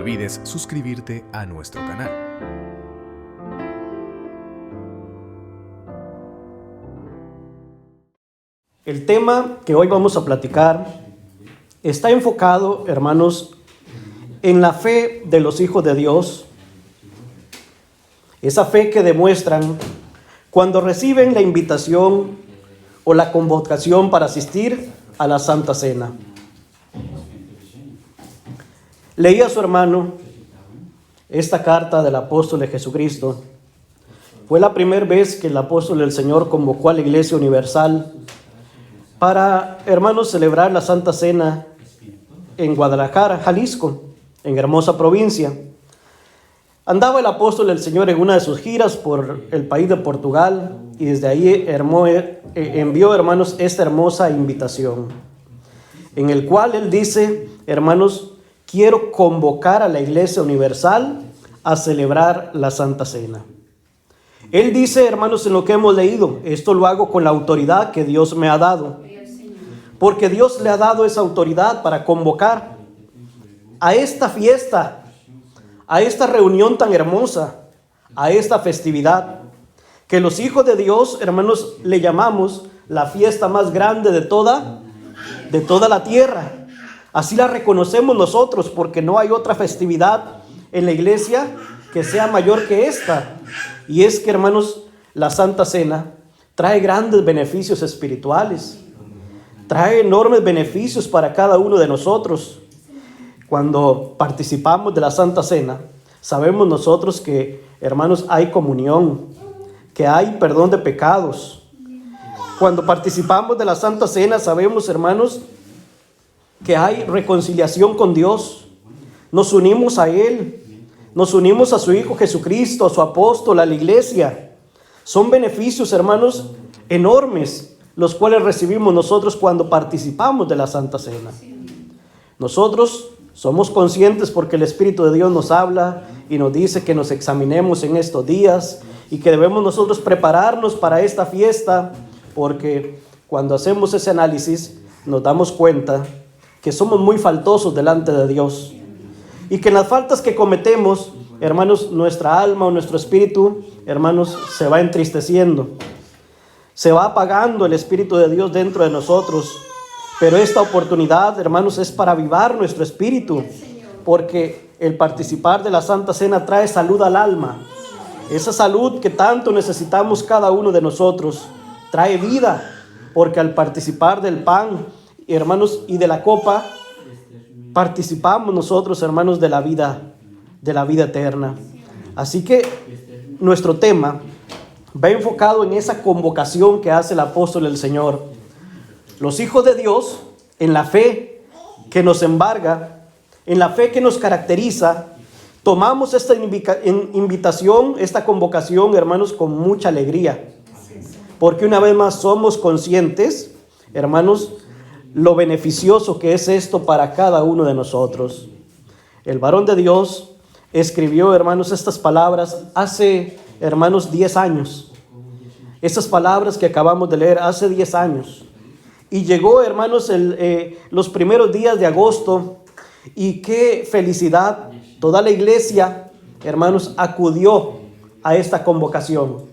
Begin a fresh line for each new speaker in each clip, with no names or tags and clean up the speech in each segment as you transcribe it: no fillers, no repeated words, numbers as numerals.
olvides suscribirte a nuestro canal.
El tema que hoy vamos a platicar está enfocado, hermanos, en la fe de los hijos de Dios. Esa fe que demuestran cuando reciben la invitación o la convocación para asistir a la Santa Cena. Leí a su hermano esta carta del apóstol de Jesucristo. Fue la primera vez que el apóstol del Señor convocó a la Iglesia Universal para, hermanos, celebrar la Santa Cena en Guadalajara, Jalisco, en hermosa provincia. Andaba el apóstol del Señor en una de sus giras por el país de Portugal y desde ahí envió, hermanos, esta hermosa invitación, en el cual él dice: hermanos, quiero convocar a la Iglesia Universal a celebrar la Santa Cena. Él dice, hermanos, en lo que hemos leído, esto lo hago con la autoridad que Dios me ha dado, porque Dios le ha dado esa autoridad para convocar a esta fiesta, a esta reunión tan hermosa, a esta festividad, que los hijos de Dios, hermanos, le llamamos la fiesta más grande de toda la tierra. Así la reconocemos nosotros, porque no hay otra festividad en la iglesia que sea mayor que esta. Y es que, hermanos, la Santa Cena trae grandes beneficios espirituales, trae enormes beneficios para cada uno de nosotros. Cuando participamos de la Santa Cena, sabemos nosotros que, hermanos, hay comunión, que hay perdón de pecados. Cuando participamos de la Santa Cena, sabemos, hermanos, que hay reconciliación con Dios. Nos unimos a Él, nos unimos a su Hijo Jesucristo, a su apóstol, a la iglesia. Son beneficios, hermanos, enormes, los cuales recibimos nosotros cuando participamos de la Santa Cena. Nosotros somos conscientes porque el Espíritu de Dios nos habla y nos dice que nos examinemos en estos días y que debemos nosotros prepararnos para esta fiesta, porque cuando hacemos ese análisis nos damos cuenta que somos muy faltosos delante de Dios y que en las faltas que cometemos, hermanos, nuestra alma o nuestro espíritu, hermanos, se va entristeciendo, se va apagando el Espíritu de Dios dentro de nosotros. Pero esta oportunidad, hermanos, es para avivar nuestro espíritu, porque el participar de la Santa Cena trae salud al alma. Esa salud que tanto necesitamos cada uno de nosotros trae vida, porque al participar del pan, hermanos, y de la copa, participamos nosotros, hermanos, de la vida eterna. Así que nuestro tema va enfocado en esa convocación que hace el apóstol del Señor. Los hijos de Dios, en la fe que nos embarga, en la fe que nos caracteriza, tomamos esta invitación, esta convocación, hermanos, con mucha alegría. Porque una vez más somos conscientes, hermanos, lo beneficioso que es esto para cada uno de nosotros. El varón de Dios escribió, hermanos, estas palabras hace, hermanos, 10 años. Esas palabras que acabamos de leer hace 10 años. Y llegó, hermanos, los primeros días de agosto, y qué felicidad. Toda la iglesia, hermanos, acudió a esta convocación,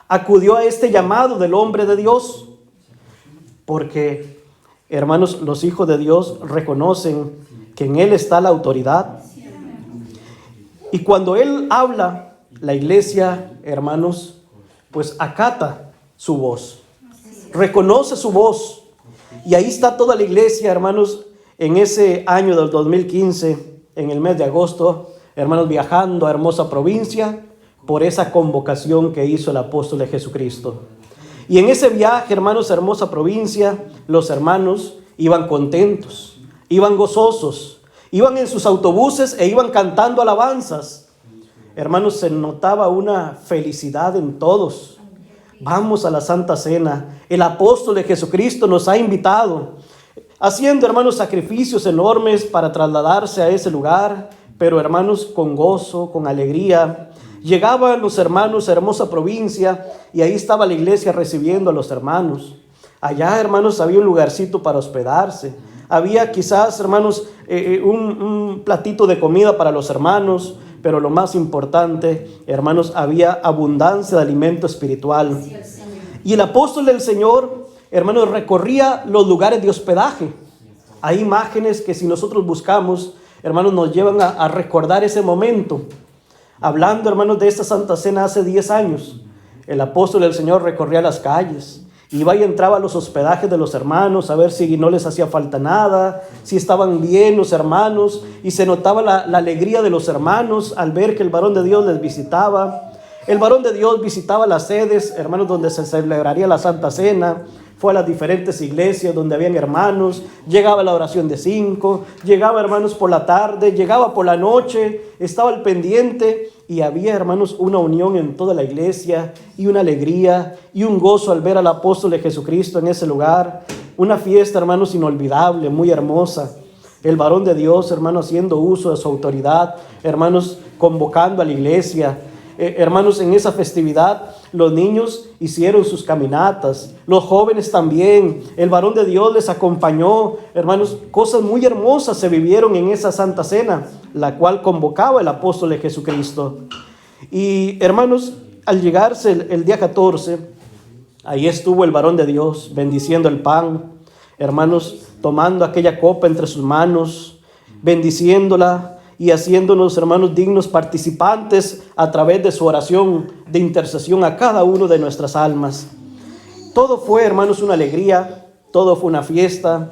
acudió a este llamado del hombre de Dios, porque, hermanos, los hijos de Dios reconocen que en Él está la autoridad. Y cuando Él habla, la iglesia, hermanos, pues acata su voz, reconoce su voz. Y ahí está toda la iglesia, hermanos, en ese año del 2015, en el mes de agosto, hermanos, viajando a hermosa provincia por esa convocación que hizo el apóstol de Jesucristo. Y en ese viaje, hermanos, a hermosa provincia, los hermanos iban contentos, iban gozosos, iban en sus autobuses e iban cantando alabanzas. Hermanos, se notaba una felicidad en todos. Vamos a la Santa Cena. El apóstol de Jesucristo nos ha invitado, haciendo, hermanos, sacrificios enormes para trasladarse a ese lugar, pero, hermanos, con gozo, con alegría. Llegaban los hermanos a hermosa provincia y ahí estaba la iglesia recibiendo a los hermanos. Allá, hermanos, había un lugarcito para hospedarse. había quizás, hermanos, un platito de comida para los hermanos, pero lo más importante, hermanos, había abundancia de alimento espiritual. Y el apóstol del Señor, hermanos, recorría los lugares de hospedaje. Hay imágenes que si nosotros buscamos, hermanos, nos llevan a recordar ese momento. Hablando, hermanos, de esta Santa Cena hace 10 años, el apóstol del Señor recorría las calles, iba y entraba a los hospedajes de los hermanos a ver si no les hacía falta nada, si estaban bien los hermanos, y se notaba la alegría de los hermanos al ver que el varón de Dios les visitaba. El varón de Dios visitaba las sedes, hermanos, donde se celebraría la Santa Cena. Fue a las diferentes iglesias donde habían hermanos, llegaba a la oración de 5, llegaba, hermanos, por la tarde, llegaba por la noche, estaba al pendiente y había, hermanos, una unión en toda la iglesia y una alegría y un gozo al ver al apóstol de Jesucristo en ese lugar. Una fiesta, hermanos, inolvidable, muy hermosa. El varón de Dios, hermanos, haciendo uso de su autoridad, hermanos, convocando a la iglesia. Hermanos, en esa festividad los niños hicieron sus caminatas, los jóvenes también, el varón de Dios les acompañó. Hermanos, cosas muy hermosas se vivieron en esa Santa Cena, la cual convocaba el apóstol de Jesucristo. Y hermanos, al llegarse el día 14, ahí estuvo el varón de Dios bendiciendo el pan, hermanos, tomando aquella copa entre sus manos, bendiciéndola y haciéndonos, hermanos, dignos participantes a través de su oración de intercesión a cada uno de nuestras almas. Todo fue, hermanos, una alegría, todo fue una fiesta.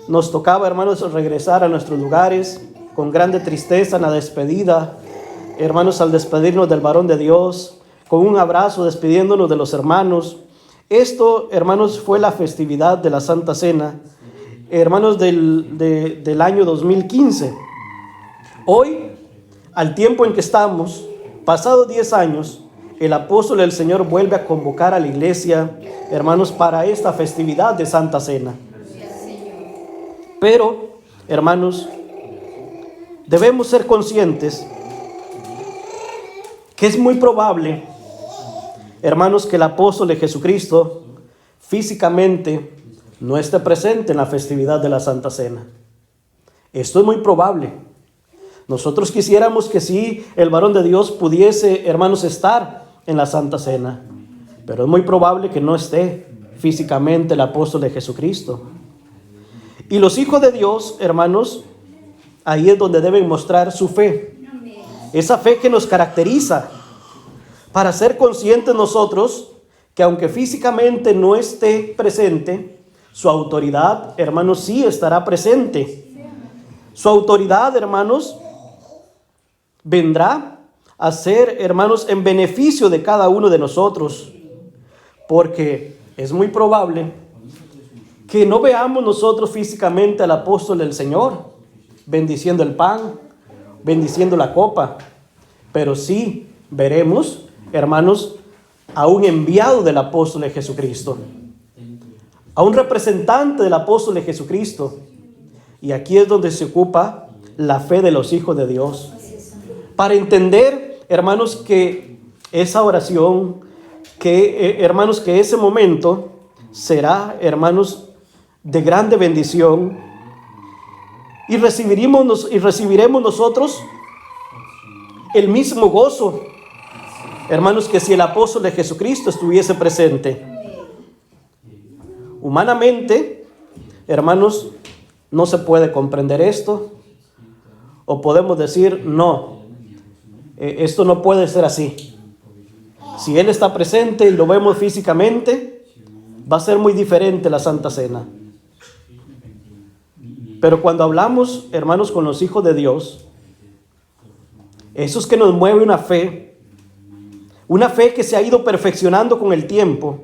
Nos tocaba, hermanos, regresar a nuestros lugares con grande tristeza en la despedida. Hermanos, al despedirnos del varón de Dios, con un abrazo despidiéndonos de los hermanos. Esto, hermanos, fue la festividad de la Santa Cena, hermanos, del año 2015. Hoy, al tiempo en que estamos, pasados 10 años, el apóstol del Señor vuelve a convocar a la iglesia, hermanos, para esta festividad de Santa Cena. Pero, hermanos, debemos ser conscientes que es muy probable, hermanos, que el apóstol de Jesucristo físicamente no esté presente en la festividad de la Santa Cena. Esto es muy probable. Nosotros quisiéramos que sí, el varón de Dios pudiese, hermanos, estar en la Santa Cena, pero es muy probable que no esté físicamente el apóstol de Jesucristo. Y los hijos de Dios, hermanos, ahí es donde deben mostrar su fe, esa fe que nos caracteriza, para ser conscientes nosotros que aunque físicamente no esté presente, su autoridad, hermanos, sí estará presente. Su autoridad, hermanos, vendrá a ser, hermanos, en beneficio de cada uno de nosotros, porque es muy probable que no veamos nosotros físicamente al apóstol del Señor bendiciendo el pan, bendiciendo la copa, pero sí veremos, hermanos, a un enviado del apóstol de Jesucristo, a un representante del apóstol de Jesucristo. Y aquí es donde se ocupa la fe de los hijos de Dios, para entender, hermanos, que esa oración, hermanos, que ese momento será, hermanos, de grande bendición, y recibiremos nosotros el mismo gozo, hermanos, que si el apóstol de Jesucristo estuviese presente. Humanamente, hermanos, no se puede comprender esto, o podemos decir, no, esto no puede ser así. Si Él está presente y lo vemos físicamente, va a ser muy diferente la Santa Cena. Pero cuando hablamos, hermanos, con los hijos de Dios, eso es que nos mueve una fe que se ha ido perfeccionando con el tiempo.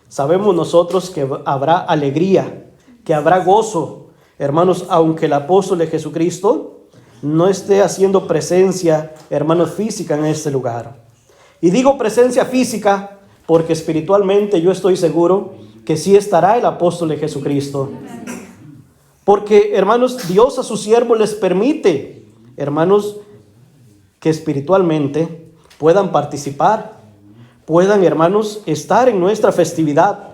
Sabemos nosotros que habrá alegría, que habrá gozo, hermanos, aunque el apóstol de Jesucristo no esté haciendo presencia, hermanos, física en este lugar. Y digo presencia física porque espiritualmente yo estoy seguro que sí estará el apóstol de Jesucristo. Porque, hermanos, Dios a sus siervos les permite, hermanos, que espiritualmente puedan participar, puedan, hermanos, estar en nuestra festividad.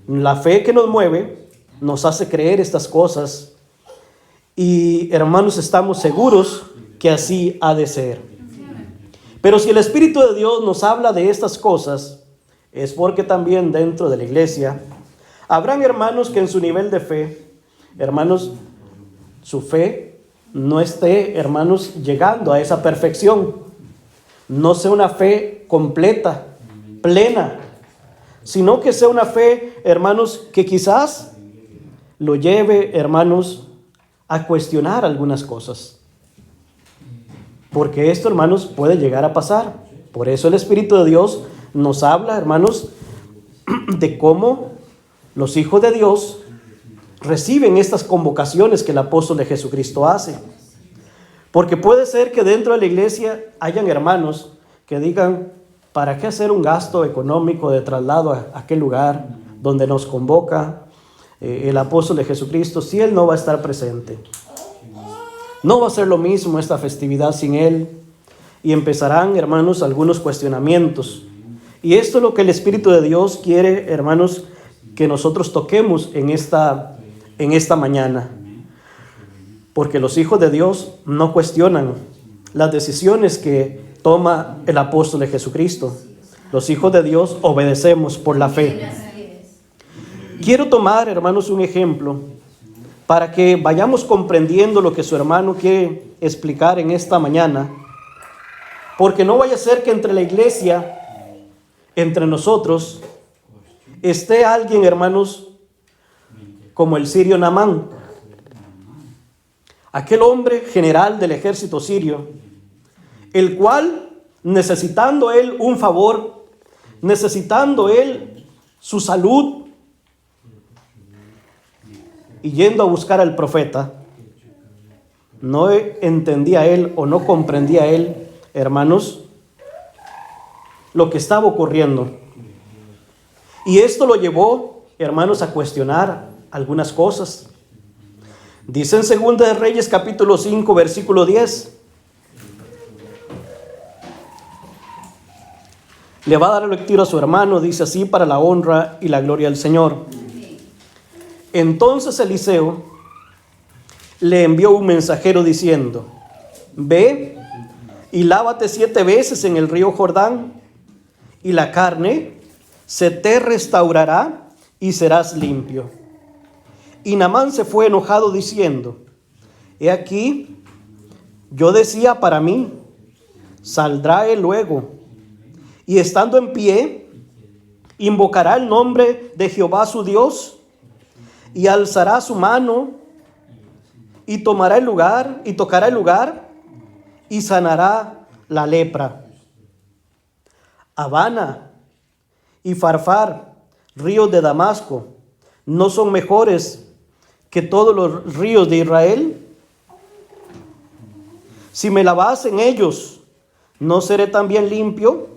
La fe que nos mueve nos hace creer estas cosas. Y hermanos, estamos seguros que así ha de ser. Pero si el Espíritu de Dios nos habla de estas cosas, es porque también dentro de la iglesia habrán hermanos que en su nivel de fe, hermanos, su fe no esté, hermanos, llegando a esa perfección. No sea una fe completa, plena, sino que sea una fe, hermanos, que quizás lo lleve, hermanos, a cuestionar algunas cosas. Porque esto, hermanos, puede llegar a pasar. Por eso el Espíritu de Dios nos habla, hermanos, de cómo los hijos de Dios reciben estas convocaciones que el apóstol de Jesucristo hace. Porque puede ser que dentro de la iglesia hayan hermanos que digan, ¿para qué hacer un gasto económico de traslado a aquel lugar donde nos convoca el apóstol de Jesucristo si Él no va a estar presente? No va a ser lo mismo esta festividad sin Él. Y empezarán, hermanos, algunos cuestionamientos. Y esto es lo que el Espíritu de Dios quiere, hermanos, que nosotros toquemos en esta mañana. Porque los hijos de Dios no cuestionan las decisiones que toma el apóstol de Jesucristo. Los hijos de Dios obedecemos por la fe. Quiero tomar, hermanos, un ejemplo para que vayamos comprendiendo lo que su hermano quiere explicar en esta mañana. Porque no vaya a ser que entre la iglesia, entre nosotros, esté alguien, hermanos, como el sirio Naamán. Aquel hombre general del ejército sirio, el cual, necesitando él un favor, necesitando él su salud, y yendo a buscar al profeta, no entendía él o no comprendía él, hermanos, lo que estaba ocurriendo. Y esto lo llevó, hermanos, a cuestionar algunas cosas. Dice en 2 de Reyes capítulo 5 versículo 10. Le va a dar lectura a su hermano, dice así: para la honra y la gloria del Señor. Entonces Eliseo le envió un mensajero diciendo: ve y lávate 7 veces en el río Jordán, y la carne se te restaurará y serás limpio. Y Naamán se fue enojado diciendo: he aquí, yo decía para mí, saldrá él luego, y estando en pie, invocará el nombre de Jehová su Dios, y alzará su mano, y tomará el lugar, y tocará el lugar, y sanará la lepra. Habana y Farfar, ríos de Damasco, ¿no son mejores que todos los ríos de Israel? Si me lavas en ellos, ¿no seré también limpio?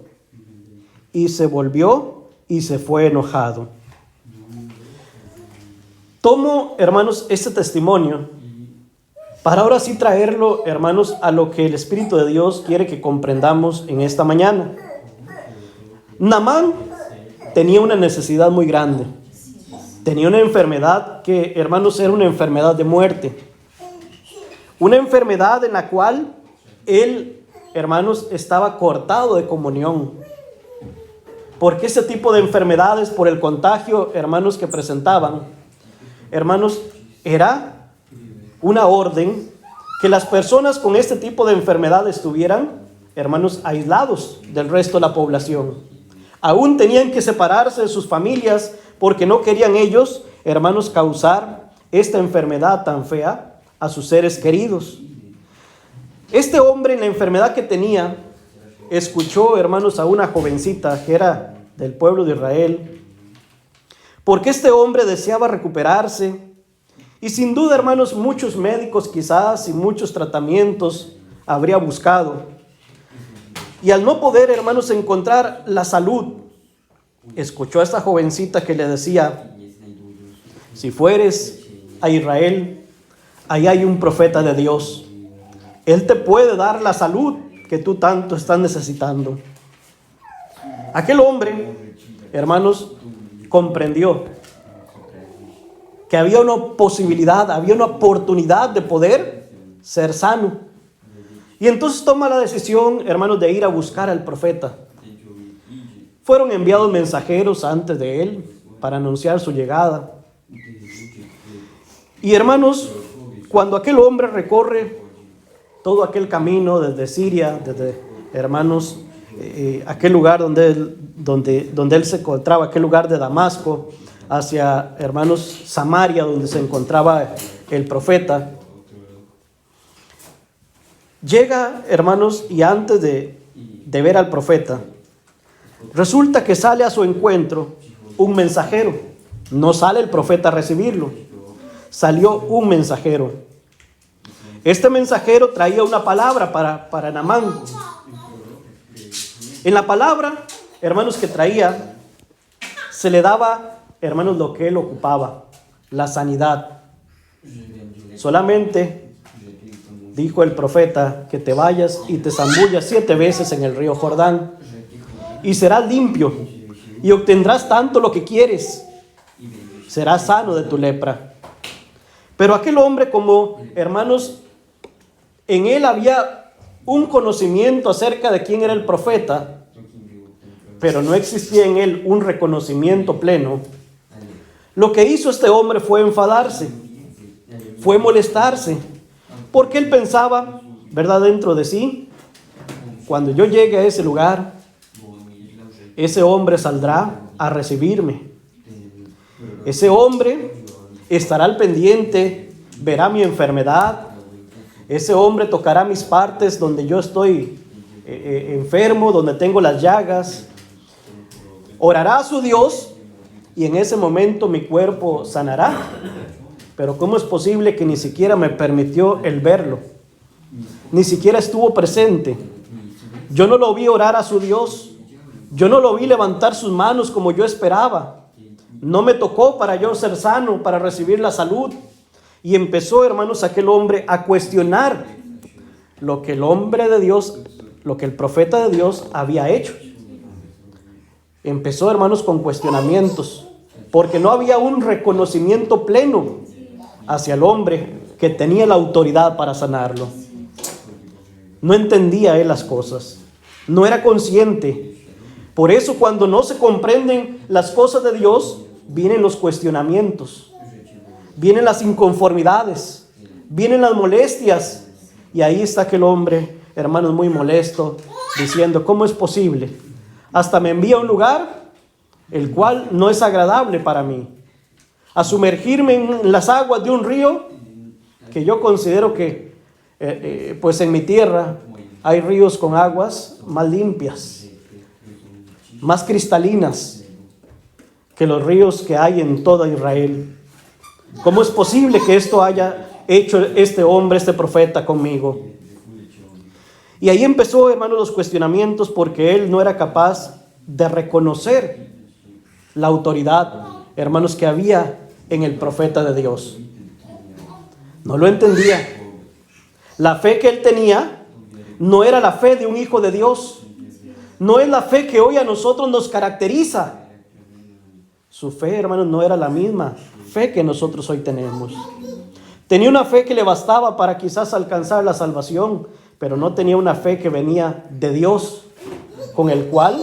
Y se volvió y se fue enojado. Tomo, hermanos, este testimonio para ahora sí traerlo, hermanos, a lo que el Espíritu de Dios quiere que comprendamos en esta mañana. Naamán tenía una necesidad muy grande. Tenía una enfermedad que, hermanos, era una enfermedad de muerte. Una enfermedad en la cual él, hermanos, estaba cortado de comunión. Porque ese tipo de enfermedades, por el contagio, hermanos, que presentaban, hermanos, era una orden que las personas con este tipo de enfermedad estuvieran, hermanos, aislados del resto de la población. Aún tenían que separarse de sus familias porque no querían ellos, hermanos, causar esta enfermedad tan fea a sus seres queridos. Este hombre, en la enfermedad que tenía, escuchó, hermanos, a una jovencita que era del pueblo de Israel, porque este hombre deseaba recuperarse. Y sin duda, hermanos, muchos médicos quizás y muchos tratamientos habría buscado. Y al no poder, hermanos, encontrar la salud, escuchó a esta jovencita que le decía: si fueres a Israel, ahí hay un profeta de Dios. Él te puede dar la salud que tú tanto estás necesitando. Aquel hombre, hermanos, comprendió que había una posibilidad, había una oportunidad de poder ser sano. Y entonces toma la decisión, hermanos, de ir a buscar al profeta. Fueron enviados mensajeros antes de él para anunciar su llegada. Y hermanos, cuando aquel hombre recorre todo aquel camino desde Siria, desde, hermanos, aquel lugar donde él se encontraba, aquel lugar de Damasco, hacia, hermanos, Samaria, donde se encontraba el profeta, llega, hermanos, y antes de ver al profeta, resulta que sale a su encuentro un mensajero. No sale el profeta a recibirlo, salió un mensajero. Este mensajero traía una palabra para Naamán. En la palabra, hermanos, que traía, se le daba, hermanos, lo que él ocupaba, la sanidad. Solamente dijo el profeta que te vayas y te zambullas 7 veces en el río Jordán y serás limpio y obtendrás tanto lo que quieres. Serás sano de tu lepra. Pero aquel hombre, como, hermanos, en él había un conocimiento acerca de quién era el profeta, pero no existía en él un reconocimiento pleno. Lo que hizo este hombre fue enfadarse, fue molestarse, porque él pensaba, ¿verdad?, dentro de sí, cuando yo llegue a ese lugar, ese hombre saldrá a recibirme. Ese hombre estará al pendiente, verá mi enfermedad. Ese hombre tocará mis partes donde yo estoy enfermo, donde tengo las llagas. Orará a su Dios y en ese momento mi cuerpo sanará. Pero ¿cómo es posible que ni siquiera me permitió el verlo? Ni siquiera estuvo presente. Yo no lo vi orar a su Dios. Yo no lo vi levantar sus manos como yo esperaba. No me tocó para yo ser sano, para recibir la salud. Y empezó, hermanos, aquel hombre a cuestionar lo que el hombre de Dios, lo que el profeta de Dios había hecho. Empezó, hermanos, con cuestionamientos, porque no había un reconocimiento pleno hacia el hombre que tenía la autoridad para sanarlo. No entendía él las cosas, no era consciente. Por eso, cuando no se comprenden las cosas de Dios, vienen los cuestionamientos, vienen las inconformidades, vienen las molestias. Y ahí está aquel hombre, hermanos, muy molesto, diciendo, ¿cómo es posible? Hasta me envía a un lugar el cual no es agradable para mí, a sumergirme en las aguas de un río que yo considero que pues en mi tierra hay ríos con aguas más limpias, más cristalinas que los ríos que hay en toda Israel. ¿Cómo es posible que esto haya hecho este hombre, este profeta conmigo? Y ahí empezó, hermanos, los cuestionamientos, porque él no era capaz de reconocer la autoridad, hermanos, que había en el profeta de Dios. No lo entendía. La fe que él tenía no era la fe de un hijo de Dios. No es la fe que hoy a nosotros nos caracteriza. Su fe, hermanos, no era la misma fe que nosotros hoy tenemos. Tenía una fe que le bastaba para quizás alcanzar la salvación, pero no tenía una fe que venía de Dios, con el cual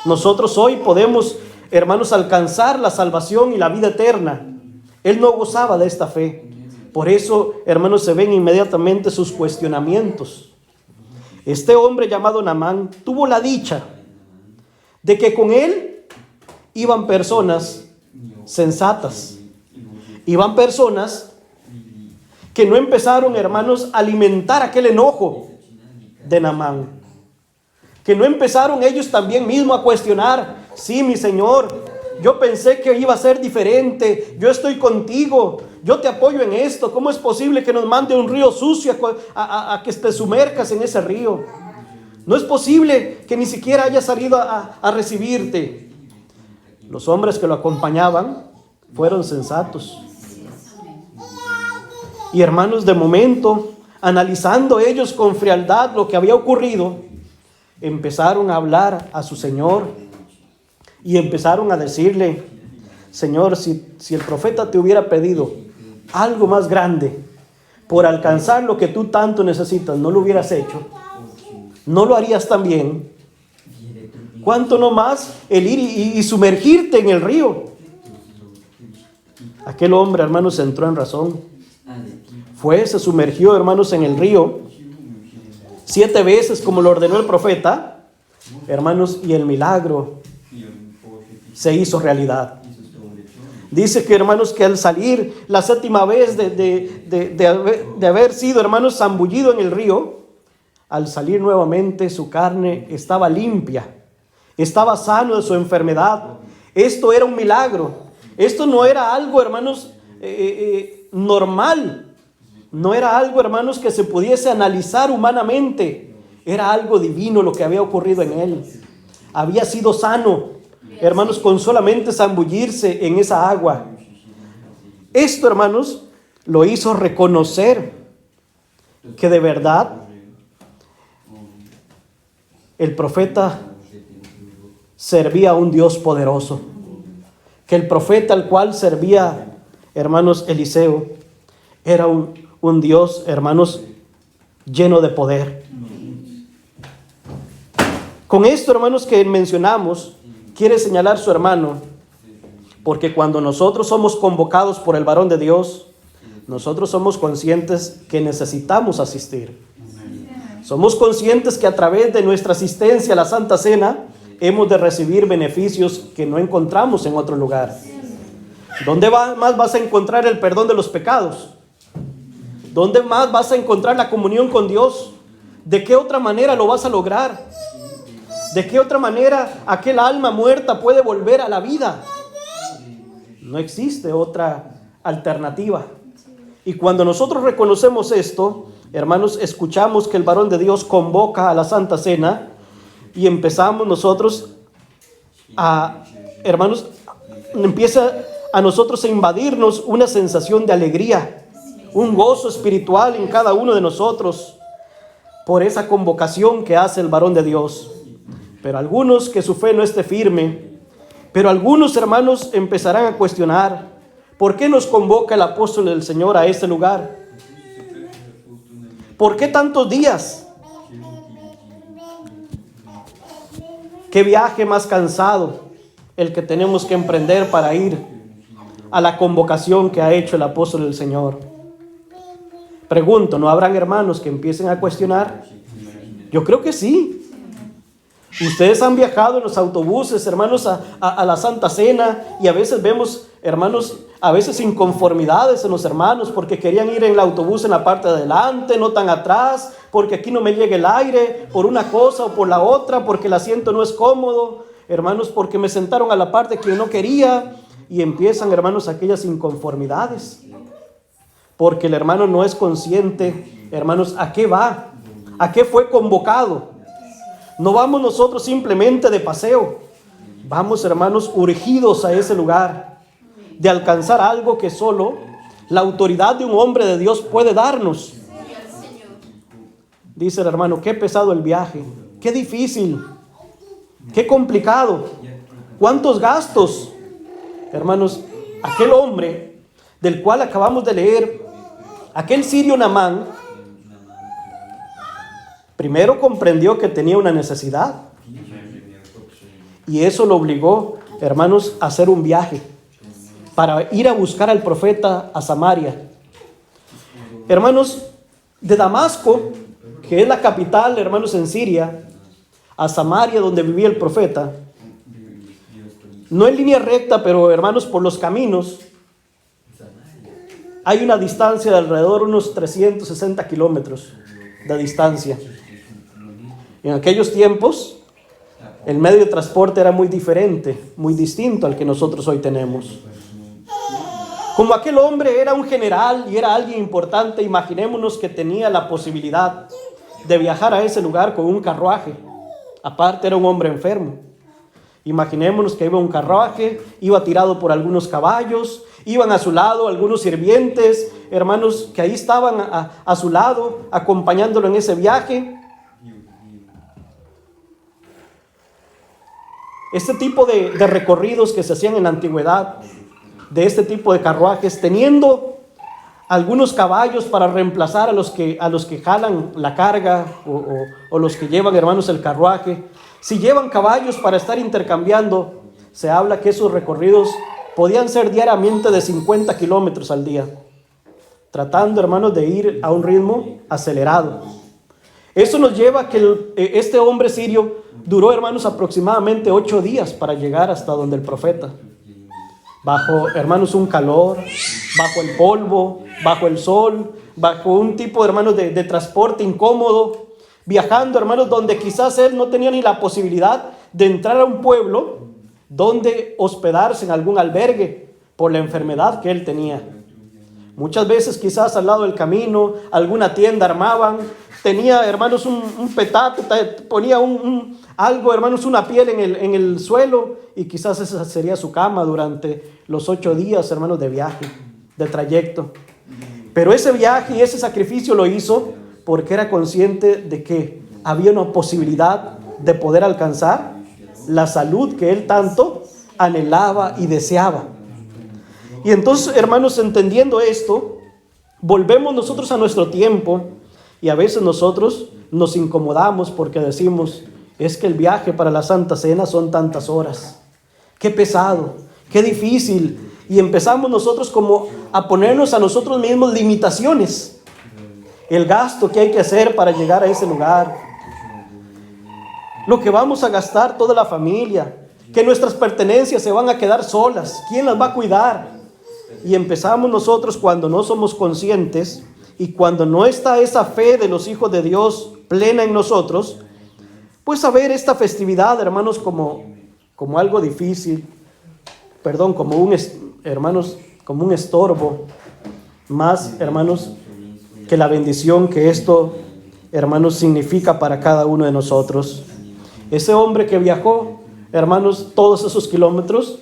nosotros hoy podemos, hermanos, alcanzar la salvación y la vida eterna. Él no gozaba de esta fe. Por eso, hermanos, se ven inmediatamente sus cuestionamientos. Este hombre llamado Naamán tuvo la dicha de que con él iban personas sensatas. Iban personas que no empezaron, hermanos, a alimentar aquel enojo de Naamán. Que no empezaron ellos también mismos a cuestionar, sí, mi Señor, yo pensé que iba a ser diferente, yo estoy contigo, yo te apoyo en esto, ¿cómo es posible que nos mande un río sucio a que te sumercas en ese río? No es posible que ni siquiera haya salido a recibirte. Los hombres que lo acompañaban fueron sensatos. Y hermanos, de momento, analizando ellos con frialdad lo que había ocurrido, empezaron a hablar a su Señor y empezaron a decirle, Señor, si el profeta te hubiera pedido algo más grande por alcanzar lo que tú tanto necesitas, no lo hubieras hecho, no lo harías también. ¿Cuánto no más el ir y sumergirte en el río? Aquel hombre, hermanos, entró en razón. Se sumergió, hermanos, en el río 7 veces como lo ordenó el profeta, hermanos, y el milagro se hizo realidad. Dice que, hermanos, que al salir la 7ª vez de haber sido, hermanos, zambullido en el río, al salir nuevamente su carne estaba limpia, estaba sano de su enfermedad. Esto era un milagro. Esto no era algo, hermanos, normal. No era algo, hermanos, que se pudiese analizar humanamente. Era algo divino lo que había ocurrido en él. Había sido sano, hermanos, con solamente zambullirse en esa agua. Esto, hermanos, lo hizo reconocer que de verdad el profeta servía a un Dios poderoso. Que el profeta al cual servía, hermanos, Eliseo, era un Dios, hermanos, lleno de poder. Con esto, hermanos, que mencionamos, quiere señalar su hermano, porque cuando nosotros somos convocados por el varón de Dios, nosotros somos conscientes que necesitamos asistir. Somos conscientes que a través de nuestra asistencia a la Santa Cena hemos de recibir beneficios que no encontramos en otro lugar. ¿Dónde más vas a encontrar el perdón de los pecados? ¿Dónde más vas a encontrar la comunión con Dios? ¿De qué otra manera lo vas a lograr? ¿De qué otra manera aquel alma muerta puede volver a la vida? No existe otra alternativa. Y cuando nosotros reconocemos esto, hermanos, escuchamos que el varón de Dios convoca a la Santa Cena y empezamos nosotros hermanos, empieza a nosotros a invadirnos una sensación de alegría, un gozo espiritual en cada uno de nosotros por esa convocación que hace el varón de Dios. Pero algunos que su fe no esté firme, pero algunos, hermanos, empezarán a cuestionar: ¿por qué nos convoca el apóstol del Señor a este lugar? ¿Por qué tantos días? ¿Qué viaje más cansado el que tenemos que emprender para ir a la convocación que ha hecho el apóstol del Señor? Pregunto, ¿no habrán hermanos que empiecen a cuestionar? Yo creo que sí. Ustedes han viajado en los autobuses, hermanos, a la Santa Cena, y a veces vemos, hermanos, a veces inconformidades en los hermanos porque querían ir en el autobús en la parte de adelante, no tan atrás, porque aquí no me llega el aire, por una cosa o por la otra, porque el asiento no es cómodo, hermanos, porque me sentaron a la parte que no quería, y empiezan, hermanos, aquellas inconformidades, porque el hermano no es consciente, hermanos, a qué va, a qué fue convocado. No vamos nosotros simplemente de paseo. Vamos, hermanos, urgidos a ese lugar de alcanzar algo que solo la autoridad de un hombre de Dios puede darnos. Dice el hermano: qué pesado el viaje, qué difícil, qué complicado, cuántos gastos. Hermanos, aquel hombre del cual acabamos de leer, aquel sirio Naamán, primero comprendió que tenía una necesidad, y eso lo obligó, hermanos, a hacer un viaje para ir a buscar al profeta a Samaria. Hermanos, de Damasco, que es la capital, hermanos, en Siria, a Samaria, donde vivía el profeta, no en línea recta, pero, hermanos, por los caminos, hay una distancia de alrededor de unos 360 kilómetros de distancia. En aquellos tiempos, el medio de transporte era muy diferente, muy distinto al que nosotros hoy tenemos. Como aquel hombre era un general y era alguien importante, imaginémonos que tenía la posibilidad de viajar a ese lugar con un carruaje. Aparte, era un hombre enfermo. Imaginémonos que iba un carruaje, iba tirado por algunos caballos, iban a su lado algunos sirvientes, hermanos, que ahí estaban a su lado, acompañándolo en ese viaje. Este tipo de recorridos que se hacían en la antigüedad de este tipo de carruajes, teniendo algunos caballos para reemplazar a los que jalan la carga o los que llevan, hermanos, el carruaje. Si llevan caballos para estar intercambiando, se habla que esos recorridos podían ser diariamente de 50 kilómetros al día, tratando, hermanos, de ir a un ritmo acelerado. Eso nos lleva a que este hombre sirio duró, hermanos, aproximadamente 8 días para llegar hasta donde el profeta. Bajo, hermanos, un calor, bajo el polvo, bajo el sol, bajo un tipo, hermanos, de transporte incómodo, viajando, hermanos, donde quizás él no tenía ni la posibilidad de entrar a un pueblo donde hospedarse en algún albergue por la enfermedad que él tenía. Muchas veces quizás al lado del camino, alguna tienda armaban, tenía, hermanos, un petate, ponía algo, hermanos, una piel en el suelo, y quizás esa sería su cama durante los 8 días, hermanos, de viaje, de trayecto. Pero ese viaje y ese sacrificio lo hizo porque era consciente de que había una posibilidad de poder alcanzar la salud que él tanto anhelaba y deseaba. Y entonces, hermanos, entendiendo esto, volvemos nosotros a nuestro tiempo, y a veces nosotros nos incomodamos porque decimos, es que el viaje para la Santa Cena son tantas horas, qué pesado, qué difícil, y empezamos nosotros como a ponernos a nosotros mismos limitaciones, el gasto que hay que hacer para llegar a ese lugar, lo que vamos a gastar toda la familia, que nuestras pertenencias se van a quedar solas, ¿quién las va a cuidar? Y empezamos nosotros, cuando no somos conscientes y cuando no está esa fe de los hijos de Dios plena en nosotros, pues a ver esta festividad, hermanos, como algo difícil, como un estorbo, más, hermanos, que la bendición que esto, hermanos, significa para cada uno de nosotros. Ese hombre que viajó, hermanos, todos esos kilómetros,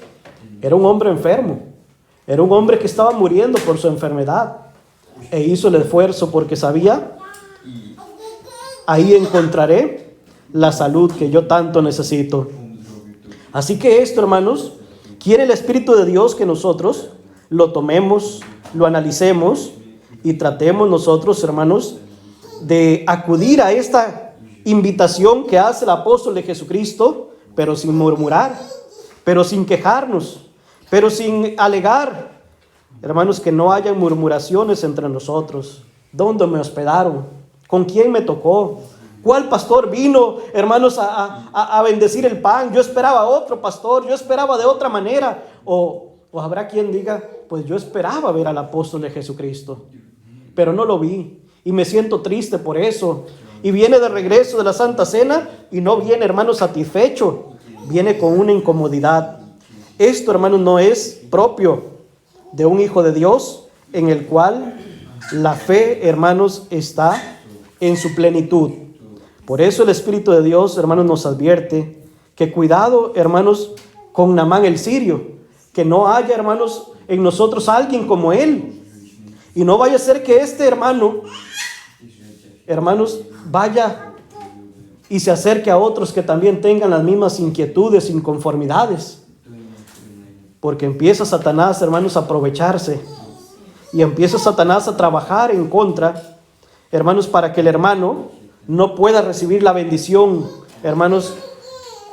era un hombre enfermo, era un hombre que estaba muriendo por su enfermedad, e hizo el esfuerzo porque sabía, ahí encontraré la salud que yo tanto necesito. Así que esto, hermanos, quiere el Espíritu de Dios que nosotros lo tomemos, lo analicemos y tratemos nosotros, hermanos, de acudir a esta invitación que hace el apóstol de Jesucristo, pero sin murmurar, pero sin quejarnos, pero sin alegar. Hermanos, que no haya murmuraciones entre nosotros. ¿Dónde me hospedaron? ¿Con quién me tocó? ¿Cuál pastor vino, hermanos, a bendecir el pan? Yo esperaba a otro pastor, yo esperaba de otra manera. O habrá quien diga, pues yo esperaba ver al apóstol de Jesucristo, pero no lo vi y me siento triste por eso. Y viene de regreso de la Santa Cena y no viene, hermanos, satisfecho, viene con una incomodidad. Esto, hermanos, no es propio de un hijo de Dios en el cual la fe, hermanos, está en su plenitud. Por eso el Espíritu de Dios, hermanos, nos advierte que cuidado, hermanos, con Naamán el sirio, que no haya, hermanos, en nosotros alguien como él, y no vaya a ser que este hermano, hermanos, vaya y se acerque a otros que también tengan las mismas inquietudes, inconformidades. Porque empieza Satanás, hermanos, a aprovecharse, y empieza Satanás a trabajar en contra, hermanos, para que el hermano no pueda recibir la bendición, hermanos,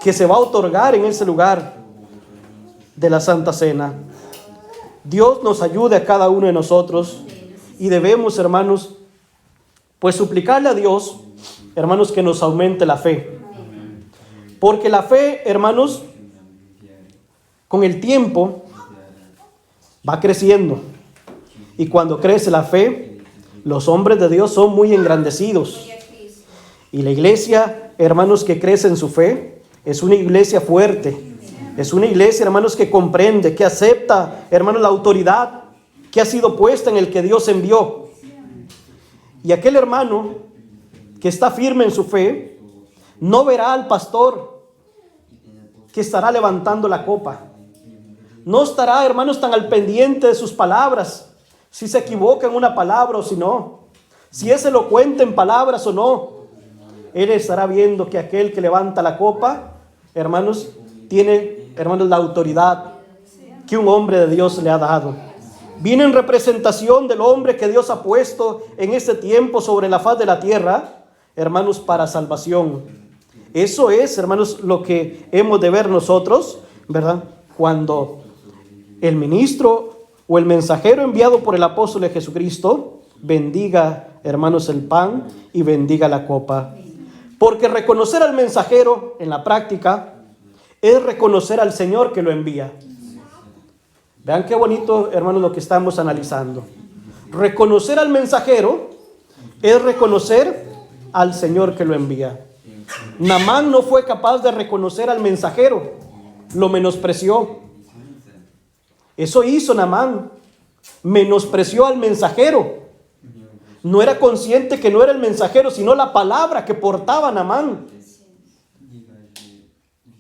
que se va a otorgar en ese lugar de la Santa Cena. Dios nos ayude a cada uno de nosotros, y debemos, hermanos, pues suplicarle a Dios, hermanos, que nos aumente la fe. Porque la fe, hermanos, con el tiempo va creciendo, y cuando crece la fe, los hombres de Dios son muy engrandecidos, y la iglesia, hermanos, que crece en su fe es una iglesia fuerte, es una iglesia, hermanos, que comprende, que acepta, hermanos, la autoridad que ha sido puesta en el que Dios envió. Y aquel hermano que está firme en su fe no verá al pastor que estará levantando la copa. No estará, hermanos, tan al pendiente de sus palabras, si se equivoca en una palabra o si no, si es elocuente en palabras o no. Él estará viendo que aquel que levanta la copa, hermanos, tiene, hermanos, la autoridad que un hombre de Dios le ha dado. Viene en representación del hombre que Dios ha puesto en este tiempo sobre la faz de la tierra, hermanos, para salvación. Eso es, hermanos, lo que hemos de ver nosotros, ¿verdad? Cuando el ministro o el mensajero enviado por el apóstol de Jesucristo bendiga, hermanos, el pan y bendiga la copa. Porque reconocer al mensajero en la práctica es reconocer al Señor que lo envía. Vean qué bonito, hermanos, lo que estamos analizando. Reconocer al mensajero es reconocer al Señor que lo envía. Naamán no fue capaz de reconocer al mensajero, lo menospreció. Eso hizo Naamán, menospreció al mensajero. No era consciente que no era el mensajero, sino la palabra que portaba Naamán.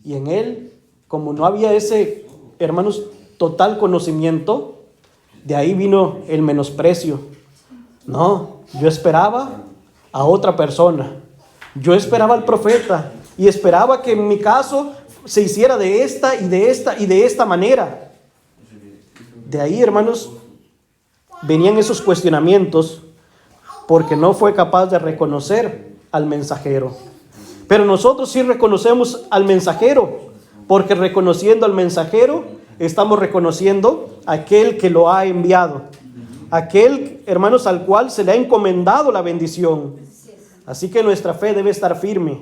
Y en él, como no había ese, hermanos, total conocimiento, de ahí vino el menosprecio. No, yo esperaba a otra persona. Yo esperaba al profeta y esperaba que en mi caso se hiciera de esta y de esta y de esta manera. De ahí, hermanos, venían esos cuestionamientos porque no fue capaz de reconocer al mensajero. Pero nosotros sí reconocemos al mensajero, porque reconociendo al mensajero estamos reconociendo a aquel que lo ha enviado, aquel, hermanos, al cual se le ha encomendado la bendición. Así que nuestra fe debe estar firme.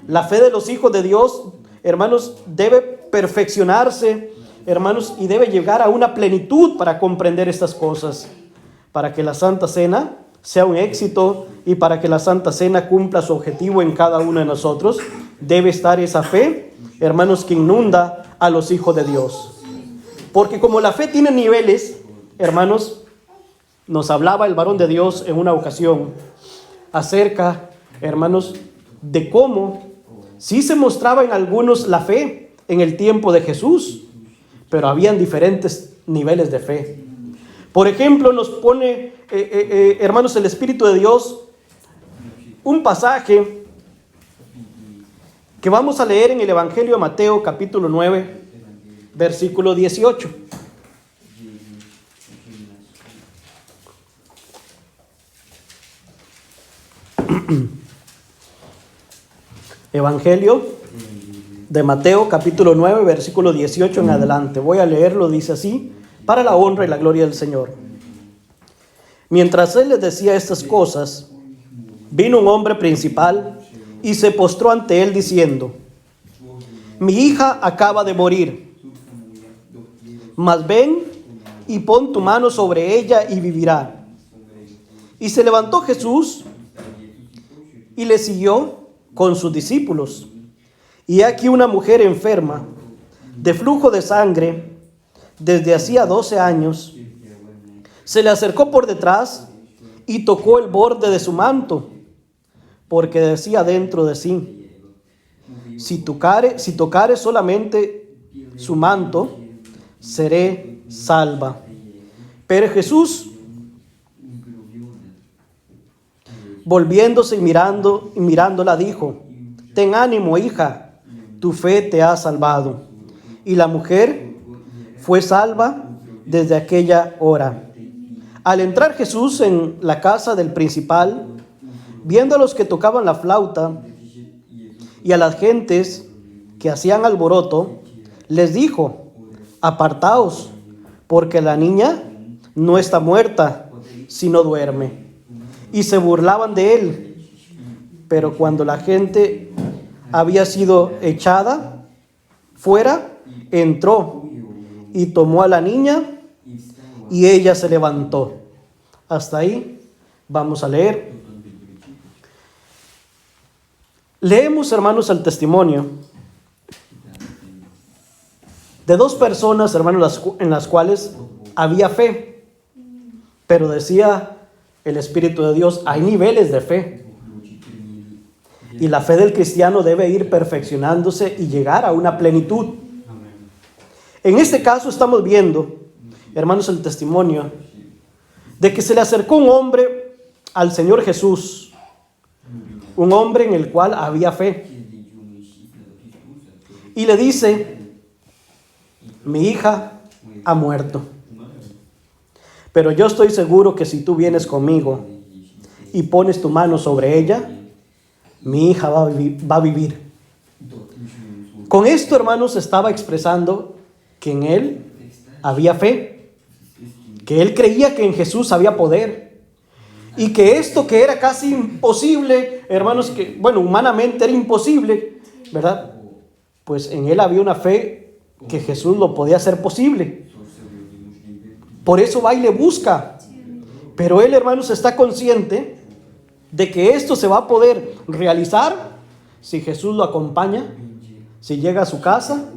La fe de los hijos de Dios, hermanos, debe perfeccionarse, hermanos, y debe llegar a una plenitud para comprender estas cosas, para que la Santa Cena sea un éxito y para que la Santa Cena cumpla su objetivo en cada uno de nosotros. Debe estar esa fe, hermanos, que inunda a los hijos de Dios. Porque como la fe tiene niveles, hermanos, nos hablaba el varón de Dios en una ocasión acerca, hermanos, de cómo sí se mostraba en algunos la fe en el tiempo de Jesús, pero habían diferentes niveles de fe. Por ejemplo, nos pone, hermanos, el Espíritu de Dios un pasaje que vamos a leer en el Evangelio de Mateo, capítulo 9, versículo 18. Evangelio de Mateo, capítulo 9, versículo 18 en adelante. Voy a leerlo, dice así: para la honra y la gloria del Señor. Mientras él les decía estas cosas, vino un hombre principal y se postró ante él diciendo: mi hija acaba de morir, mas ven y pon tu mano sobre ella y vivirá. Y se levantó Jesús y le siguió con sus discípulos. Y aquí una mujer enferma de flujo de sangre desde hacía 12 años, se le acercó por detrás y tocó el borde de su manto, porque decía dentro de sí: si tocare solamente su manto, seré salva. Pero Jesús, volviéndose y mirándola, dijo: ten ánimo, hija, tu fe te ha salvado. Y la mujer fue salva desde aquella hora. Al entrar Jesús en la casa del principal, viendo a los que tocaban la flauta y a las gentes que hacían alboroto, les dijo: apartaos, porque la niña no está muerta, sino duerme. Y se burlaban de él. Pero cuando la gente había sido echada fuera, entró y tomó a la niña y ella se levantó. Hasta ahí vamos a leer. Leemos, hermanos, el testimonio de dos personas, hermanos, en las cuales había fe, pero decía el Espíritu de Dios: hay niveles de fe. Y la fe del cristiano debe ir perfeccionándose y llegar a una plenitud. En este caso estamos viendo, hermanos, el testimonio de que se le acercó un hombre al Señor Jesús, un hombre en el cual había fe, y le dice: mi hija ha muerto. Pero yo estoy seguro que si tú vienes conmigo y pones tu mano sobre ella, mi hija va a vivir. Con esto, hermanos, estaba expresando que en él había fe, que él creía que en Jesús había poder, y que esto que era casi imposible, hermanos, que, bueno, humanamente era imposible, ¿verdad? Pues en él había una fe que Jesús lo podía hacer posible. Por eso va y le busca. Pero él, hermanos, está consciente de que esto se va a poder realizar si Jesús lo acompaña, si llega a su casa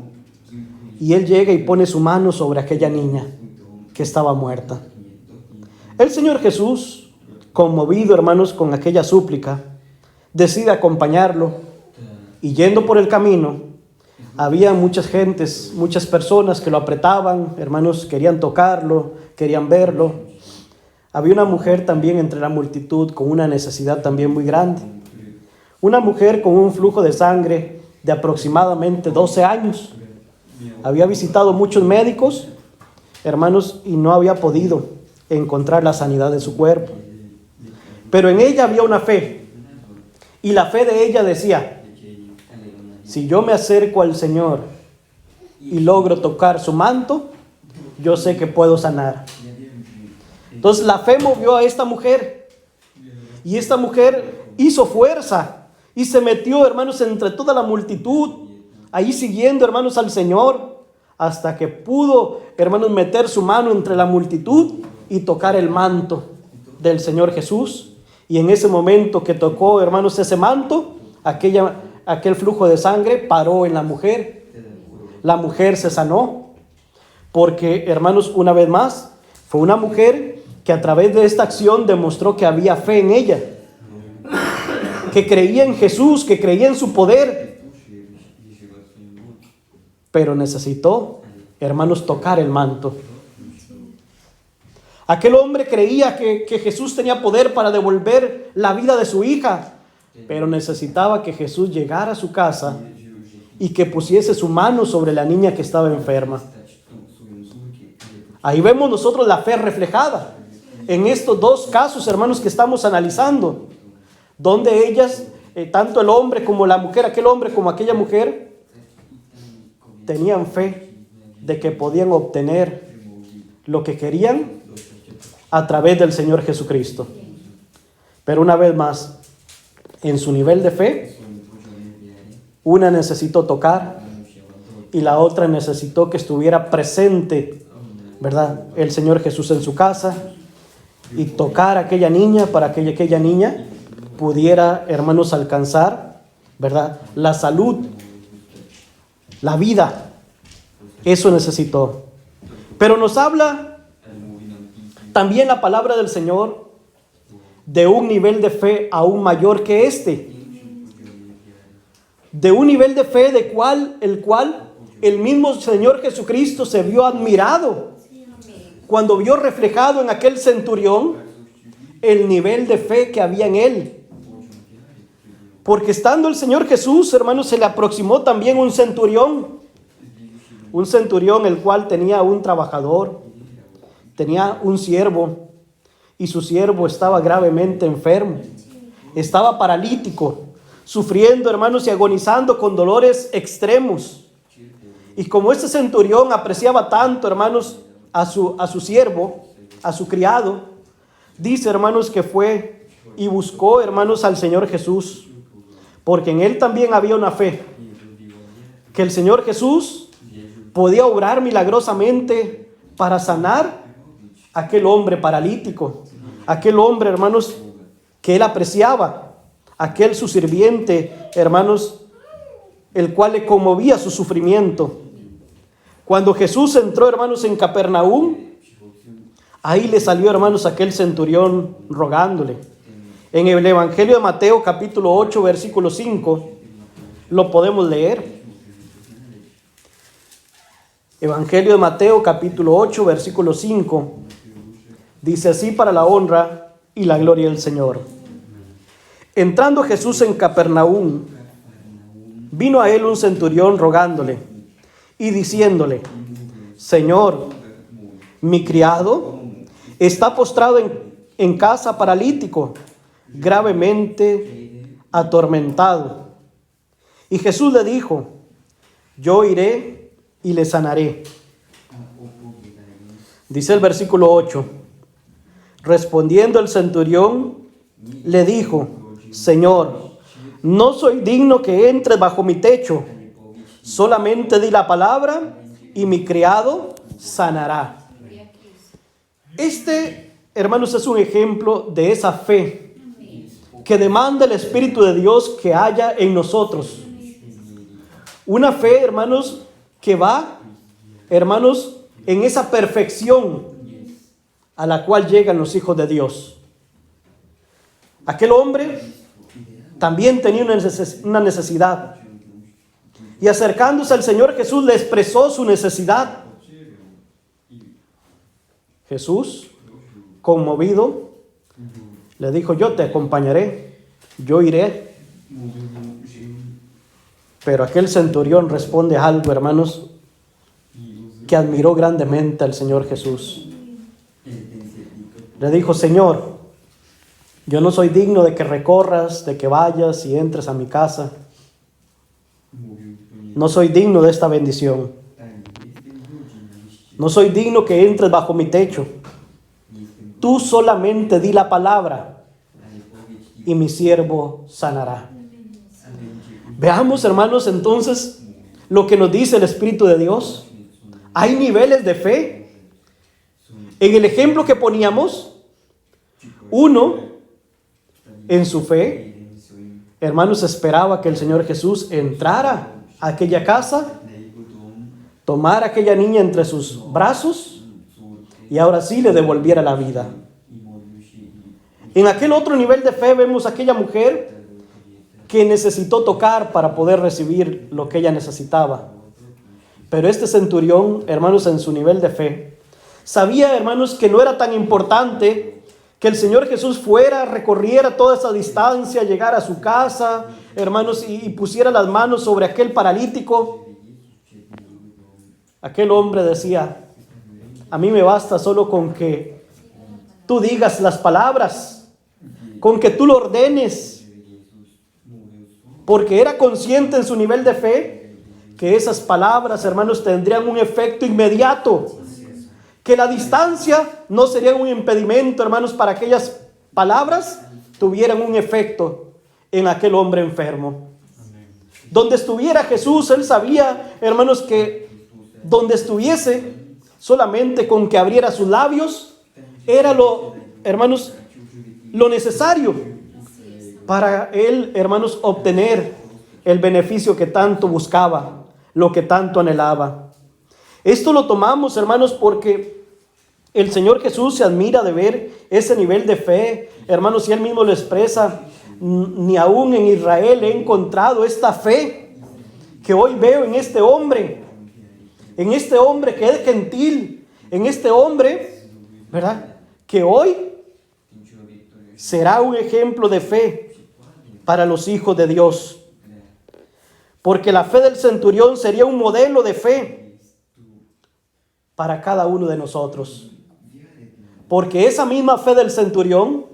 y él llega y pone su mano sobre aquella niña que estaba muerta. El Señor Jesús, conmovido, hermanos, con aquella súplica, decide acompañarlo, y yendo por el camino, había muchas gentes, muchas personas que lo apretaban, hermanos, querían tocarlo, querían verlo. Había una mujer también entre la multitud con una necesidad también muy grande. Una mujer con un flujo de sangre de aproximadamente 12 años. Había visitado muchos médicos, hermanos, y no había podido encontrar la sanidad de su cuerpo. Pero en ella había una fe. Y la fe de ella decía: si yo me acerco al Señor y logro tocar su manto, yo sé que puedo sanar. Entonces la fe movió a esta mujer. Y esta mujer hizo fuerza y se metió, hermanos, entre toda la multitud, ahí siguiendo, hermanos, al Señor, hasta que pudo, hermanos, meter su mano entre la multitud y tocar el manto del Señor Jesús. Y en ese momento que tocó, hermanos, ese manto, aquel flujo de sangre paró en la mujer. La mujer se sanó, porque, hermanos, una vez más, fue una mujer que a través de esta acción demostró que había fe en ella, que creía en Jesús, que creía en su poder, pero necesitó, hermanos, tocar el manto. Aquel hombre creía que Jesús tenía poder para devolver la vida de su hija, pero necesitaba que Jesús llegara a su casa y que pusiese su mano sobre la niña que estaba enferma. Ahí vemos nosotros la fe reflejada en estos dos casos, hermanos, que estamos analizando, donde ellas, tanto el hombre como la mujer, aquel hombre como aquella mujer, tenían fe de que podían obtener lo que querían a través del Señor Jesucristo. Pero una vez más, en su nivel de fe, una necesitó tocar y la otra necesitó que estuviera presente, ¿verdad?, el Señor Jesús en su casa, y tocar a aquella niña para que aquella niña pudiera, hermanos, alcanzar, ¿verdad?, la salud, la vida. Eso necesitó. Pero nos habla también la palabra del Señor de un nivel de fe aún mayor que este. De un nivel de fe el cual el mismo Señor Jesucristo se vio admirado cuando vio reflejado en aquel centurión el nivel de fe que había en él. Porque estando el Señor Jesús, hermanos, se le aproximó también un centurión el cual tenía un trabajador, tenía un siervo, y su siervo estaba gravemente enfermo, estaba paralítico, sufriendo, hermanos, y agonizando con dolores extremos. Y como este centurión apreciaba tanto, hermanos, a su siervo, a su criado, dice, hermanos, que fue y buscó, hermanos, al Señor Jesús, porque en él también había una fe, que el Señor Jesús podía obrar milagrosamente para sanar a aquel hombre paralítico, aquel hombre, hermanos, que él apreciaba, aquel su sirviente, hermanos, el cual le conmovía su sufrimiento. Cuando Jesús entró, hermanos, en Capernaum, ahí le salió, hermanos, aquel centurión rogándole. En el Evangelio de Mateo, capítulo 8, versículo 5, lo podemos leer. Evangelio de Mateo, capítulo 8, versículo 5, dice así: para la honra y la gloria del Señor. Entrando Jesús en Capernaum, vino a él un centurión rogándole y diciéndole: Señor, Mi criado está postrado en casa paralítico, gravemente atormentado. Y Jesús le dijo, yo iré y le sanaré. Dice el versículo 8, respondiendo el centurión, le dijo, Señor, no soy digno que entres bajo mi techo, solamente di la palabra y mi criado sanará. Este, hermanos, es un ejemplo de esa fe que demanda el Espíritu de Dios que haya en nosotros. Una fe, hermanos, que va, hermanos, en esa perfección a la cual llegan los hijos de Dios. Aquel hombre también tenía una necesidad. Y acercándose al Señor Jesús le expresó su necesidad. Jesús, conmovido, le dijo, yo te acompañaré, yo iré. Pero aquel centurión responde algo, hermanos, que admiró grandemente al Señor Jesús. Le dijo, Señor, yo no soy digno de que recorras, de que vayas y entres a mi casa. No soy digno de esta bendición. No soy digno que entres bajo mi techo. Tú solamente di la palabra y mi siervo sanará. Veamos, hermanos, entonces lo que nos dice el Espíritu de Dios. Hay niveles de fe. En el ejemplo que poníamos, uno, en su fe, hermanos, esperaba que el Señor Jesús entrara a aquella casa, tomara a aquella niña entre sus brazos y ahora sí le devolviera la vida. En aquel otro nivel de fe vemos a aquella mujer que necesitó tocar para poder recibir lo que ella necesitaba. Pero este centurión, hermanos, en su nivel de fe, sabía, hermanos, que no era tan importante que el Señor Jesús fuera, recorriera toda esa distancia, llegara a su casa, hermanos, y pusiera las manos sobre aquel paralítico. Aquel hombre decía, a mí me basta solo con que tú digas las palabras, con que tú lo ordenes, porque era consciente en su nivel de fe que esas palabras, hermanos, tendrían un efecto inmediato, que la distancia no sería un impedimento, hermanos, para aquellas palabras tuvieran un efecto en aquel hombre enfermo. Donde estuviera Jesús, él sabía, hermanos, que donde estuviese, solamente con que abriera sus labios, era hermanos, lo necesario para él, hermanos, obtener el beneficio que tanto buscaba, lo que tanto anhelaba. Esto lo tomamos, hermanos, porque el Señor Jesús se admira de ver ese nivel de fe. Hermanos, y él mismo lo expresa, ni aún en Israel he encontrado esta fe que hoy veo en este hombre que es gentil, en este hombre, ¿verdad?, que hoy será un ejemplo de fe para los hijos de Dios. Porque la fe del centurión sería un modelo de fe para cada uno de nosotros. Porque esa misma fe del centurión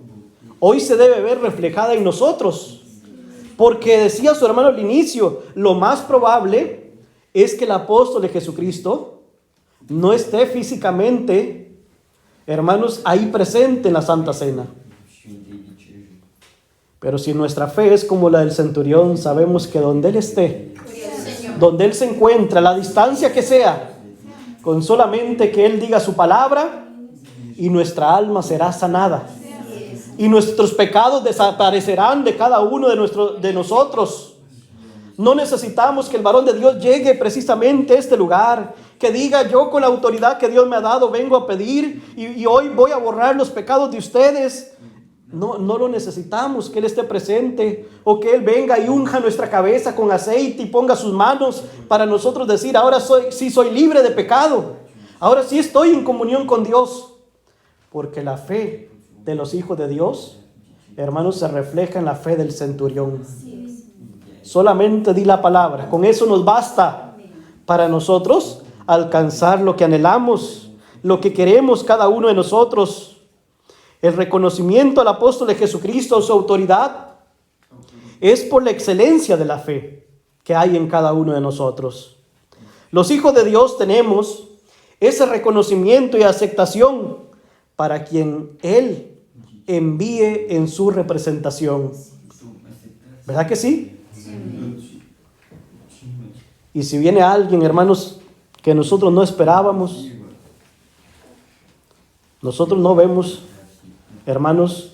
hoy se debe ver reflejada en nosotros. Porque decía su hermano al inicio, lo más probable es que el apóstol de Jesucristo no esté físicamente, hermanos, ahí presente en la Santa Cena. Pero si nuestra fe es como la del centurión, sabemos que donde Él esté, donde Él se encuentra, la distancia que sea, con solamente que Él diga su palabra, y nuestra alma será sanada. Y nuestros pecados desaparecerán de cada uno de nosotros. No necesitamos que el varón de Dios llegue precisamente a este lugar, que diga, yo con la autoridad que Dios me ha dado vengo a pedir y hoy voy a borrar los pecados de ustedes. No lo necesitamos, que Él esté presente o que Él venga y unja nuestra cabeza con aceite y ponga sus manos para nosotros decir, ahora sí soy libre de pecado, ahora sí estoy en comunión con Dios. Porque la fe de los hijos de Dios, hermanos, se refleja en la fe del centurión. Solamente di la palabra, con eso nos basta para nosotros alcanzar lo que anhelamos, lo que queremos cada uno de nosotros, el reconocimiento al apóstol de Jesucristo, su autoridad, es por la excelencia de la fe que hay en cada uno de nosotros. Los hijos de Dios tenemos ese reconocimiento y aceptación para quien Él envíe en su representación. ¿Verdad que sí? Y si viene alguien, hermanos, que nosotros no esperábamos, nosotros no vemos, hermanos,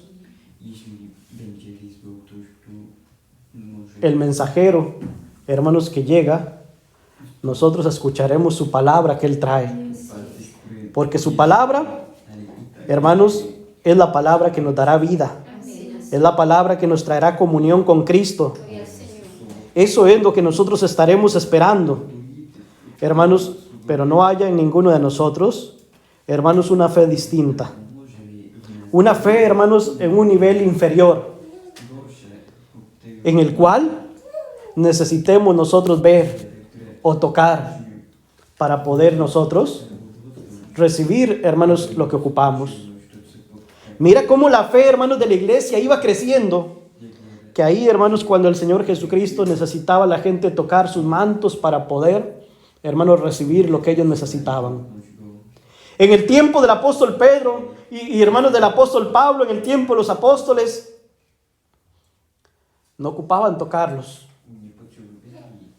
el mensajero, hermanos, que llega, nosotros escucharemos su palabra que Él trae. Porque su palabra, hermanos, es la palabra que nos dará vida. Es la palabra que nos traerá comunión con Cristo. Eso es lo que nosotros estaremos esperando, hermanos, pero no haya en ninguno de nosotros, hermanos, una fe distinta. Una fe, hermanos, en un nivel inferior, en el cual necesitemos nosotros ver o tocar para poder nosotros recibir, hermanos, lo que ocupamos. Mira cómo la fe, hermanos, de la iglesia iba creciendo. Que ahí, hermanos, cuando el Señor Jesucristo necesitaba a la gente tocar sus mantos para poder, hermanos, recibir lo que ellos necesitaban. En el tiempo del apóstol Pedro y hermanos del apóstol Pablo, en el tiempo de los apóstoles, no ocupaban tocarlos.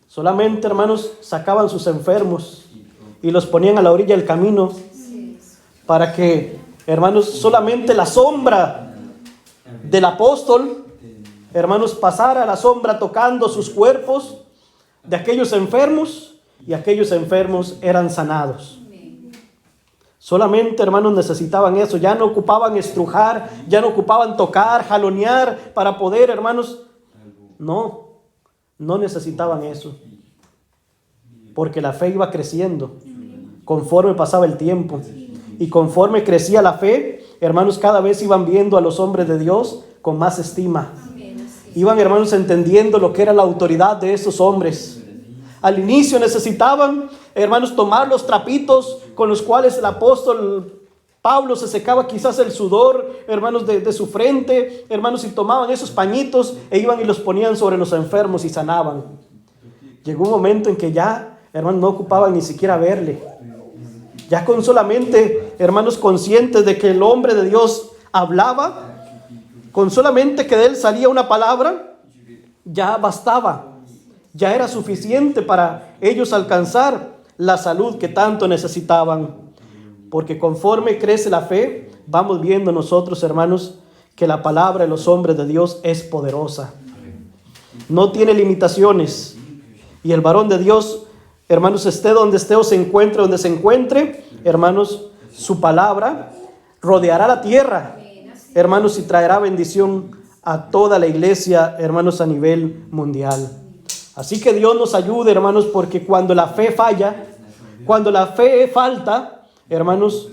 Solamente, hermanos, sacaban sus enfermos y los ponían a la orilla del camino para que, hermanos, solamente la sombra del apóstol, hermanos, pasara a la sombra tocando sus cuerpos de aquellos enfermos y aquellos enfermos eran sanados. Solamente, hermanos, necesitaban eso. Ya no ocupaban estrujar, ya no ocupaban tocar, jalonear para poder, hermanos. No necesitaban eso. Porque la fe iba creciendo conforme pasaba el tiempo. Y conforme crecía la fe, hermanos, cada vez iban viendo a los hombres de Dios con más estima. Iban, hermanos, entendiendo lo que era la autoridad de esos hombres. Al inicio necesitaban, hermanos, tomar los trapitos con los cuales el apóstol Pablo se secaba quizás el sudor, hermanos, de su frente, hermanos, y tomaban esos pañitos e iban y los ponían sobre los enfermos y sanaban. Llegó un momento en que ya, hermanos, no ocupaban ni siquiera verle. Ya con solamente, hermanos, conscientes de que el hombre de Dios hablaba, con solamente que de él salía una palabra, ya bastaba. Ya era suficiente para ellos alcanzar la salud que tanto necesitaban. Porque conforme crece la fe, vamos viendo nosotros, hermanos, que la palabra de los hombres de Dios es poderosa. No tiene limitaciones. Y el varón de Dios, hermanos, esté donde esté o se encuentre donde se encuentre, hermanos, su palabra rodeará la tierra, hermanos, y traerá bendición a toda la iglesia, hermanos, a nivel mundial. Así que Dios nos ayude, hermanos, porque cuando la fe falla, cuando la fe falta, hermanos,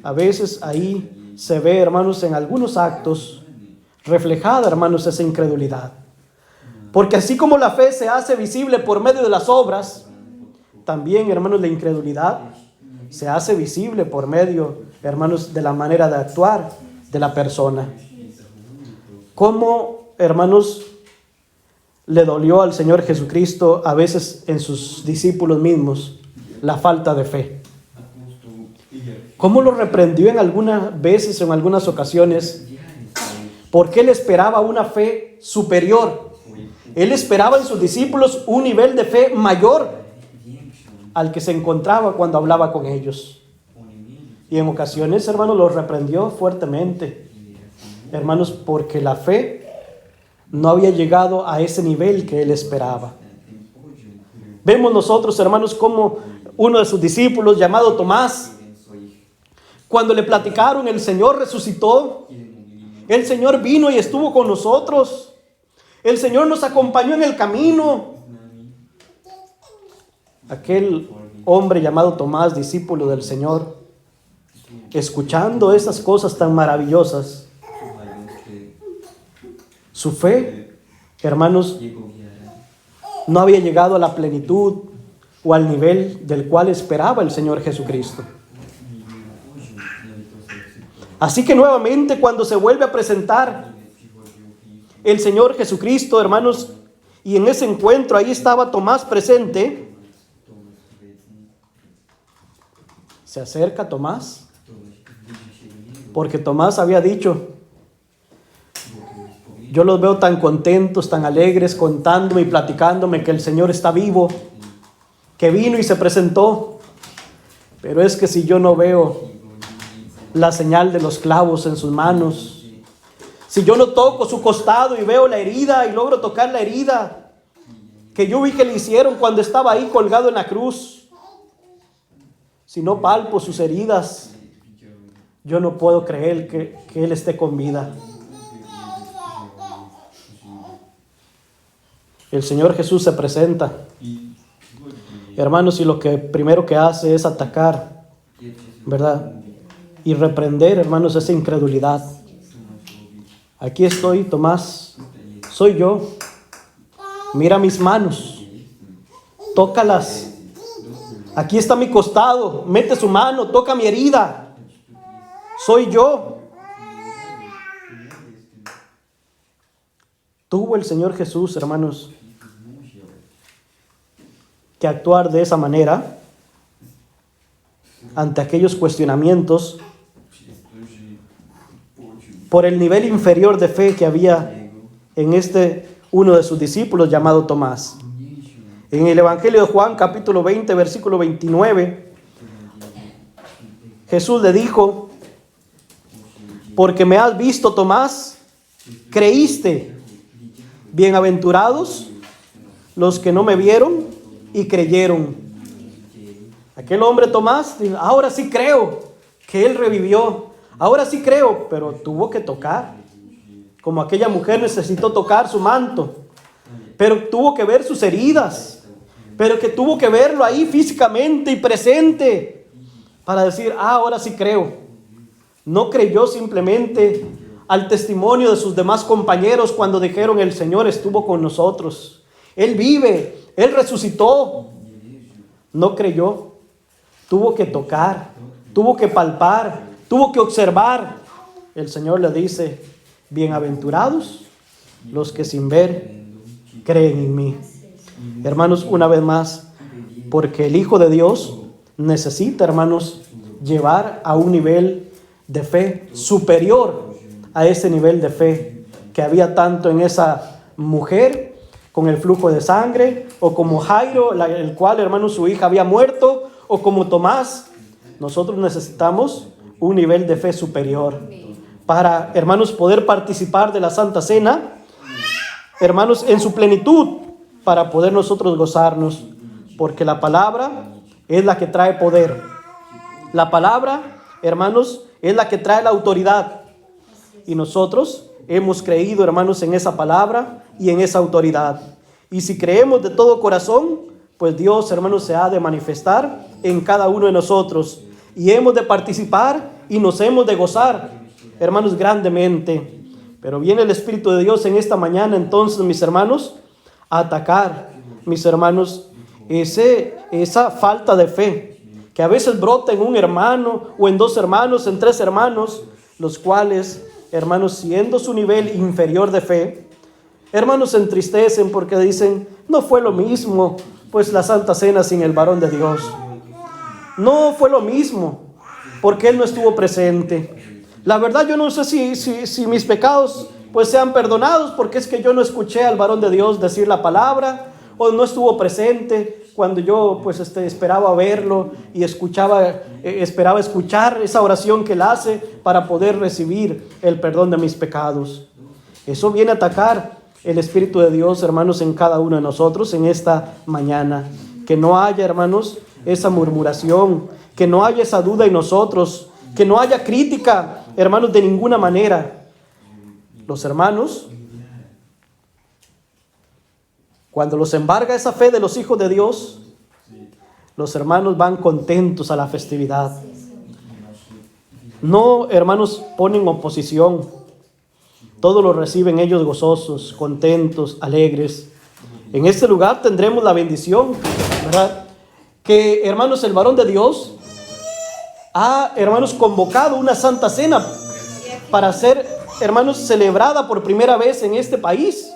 a veces ahí se ve, hermanos, en algunos actos reflejada, hermanos, esa incredulidad. Porque así como la fe se hace visible por medio de las obras, también, hermanos, la incredulidad se hace visible por medio, hermanos, de la manera de actuar de la persona. ¿Cómo, hermanos, le dolió al Señor Jesucristo a veces en sus discípulos mismos la falta de fe? ¿Cómo lo reprendió en algunas veces, en algunas ocasiones? Porque él esperaba una fe superior. Él esperaba en sus discípulos un nivel de fe mayor al que se encontraba cuando hablaba con ellos. Y en ocasiones, hermanos, los reprendió fuertemente. Hermanos, porque la fe no había llegado a ese nivel que él esperaba. Vemos nosotros, hermanos, como uno de sus discípulos, llamado Tomás, cuando le platicaron, el Señor resucitó, el Señor vino y estuvo con nosotros, el Señor nos acompañó en el camino. Aquel hombre llamado Tomás, discípulo del Señor, escuchando esas cosas tan maravillosas, su fe, hermanos, no había llegado a la plenitud o al nivel del cual esperaba el Señor Jesucristo. Así que nuevamente cuando se vuelve a presentar el Señor Jesucristo, hermanos, y en ese encuentro ahí estaba Tomás presente, se acerca Tomás, porque Tomás había dicho: yo los veo tan contentos, tan alegres, contándome y platicándome que el Señor está vivo, que vino y se presentó, pero es que si yo no veo la señal de los clavos en sus manos, si yo no toco su costado y veo la herida y logro tocar la herida que yo vi que le hicieron cuando estaba ahí colgado en la cruz, si no palpo sus heridas, yo no puedo creer que Él esté con vida. El Señor Jesús se presenta, hermanos, y lo que primero que hace es atacar, ¿verdad? Y reprender, hermanos, esa incredulidad. Aquí estoy, Tomás, soy yo. Mira mis manos, tócalas. Aquí está mi costado, mete su mano, toca mi herida. Soy yo. Tuvo el Señor Jesús, hermanos, que actuar de esa manera ante aquellos cuestionamientos por el nivel inferior de fe que había en uno de sus discípulos llamado Tomás. En el Evangelio de Juan, capítulo 20, versículo 29, Jesús le dijo: porque me has visto, Tomás, creíste. Bienaventurados los que no me vieron y creyeron. Aquel hombre Tomás dijo: ahora sí creo que Él revivió. Ahora sí creo, pero tuvo que tocar. Como aquella mujer necesitó tocar su manto, pero tuvo que ver sus heridas, pero que tuvo que verlo ahí físicamente y presente para decir: ahora sí creo. No creyó simplemente al testimonio de sus demás compañeros cuando dijeron: el Señor estuvo con nosotros, Él vive, Él resucitó. No creyó, tuvo que tocar, tuvo que palpar, tuvo que observar. El Señor le dice: bienaventurados los que sin ver creen en mí. Hermanos, una vez más, porque el Hijo de Dios necesita, hermanos, llevar a un nivel de fe superior a ese nivel de fe que había tanto en esa mujer con el flujo de sangre, o como Jairo, el cual, hermanos, su hija había muerto, o como Tomás. Nosotros necesitamos un nivel de fe superior para, hermanos, poder participar de la Santa Cena, hermanos, en su plenitud, para poder nosotros gozarnos, porque la palabra es la que trae poder. La palabra, hermanos, es la que trae la autoridad, y nosotros hemos creído, hermanos, en esa palabra y en esa autoridad. Y si creemos de todo corazón, pues Dios, hermanos, se ha de manifestar en cada uno de nosotros, y hemos de participar y nos hemos de gozar, hermanos, grandemente. Pero viene el Espíritu de Dios en esta mañana, entonces, mis hermanos, a atacar, mis hermanos, esa falta de fe que a veces brota en un hermano, o en dos hermanos, en tres hermanos, los cuales, hermanos, siendo su nivel inferior de fe, hermanos, se entristecen porque dicen: no fue lo mismo, pues, la Santa Cena sin el varón de Dios. No fue lo mismo, porque Él no estuvo presente. La verdad, yo no sé si mis pecados, pues, sean perdonados, porque es que yo no escuché al varón de Dios decir la palabra, o no estuvo presente cuando yo, pues, esperaba verlo y esperaba escuchar esa oración que Él hace para poder recibir el perdón de mis pecados. Eso viene a atacar el Espíritu de Dios, hermanos, en cada uno de nosotros en esta mañana. Que no haya, hermanos, esa murmuración, que no haya esa duda en nosotros, que no haya crítica, hermanos, de ninguna manera. Los hermanos, cuando los embarga esa fe de los hijos de Dios, los hermanos van contentos a la festividad. No, hermanos, ponen oposición. Todo lo reciben ellos gozosos, contentos, alegres. En este lugar tendremos la bendición, ¿verdad? Que, hermanos, el varón de Dios ha, hermanos, convocado una santa cena para ser, hermanos, celebrada por primera vez en este país.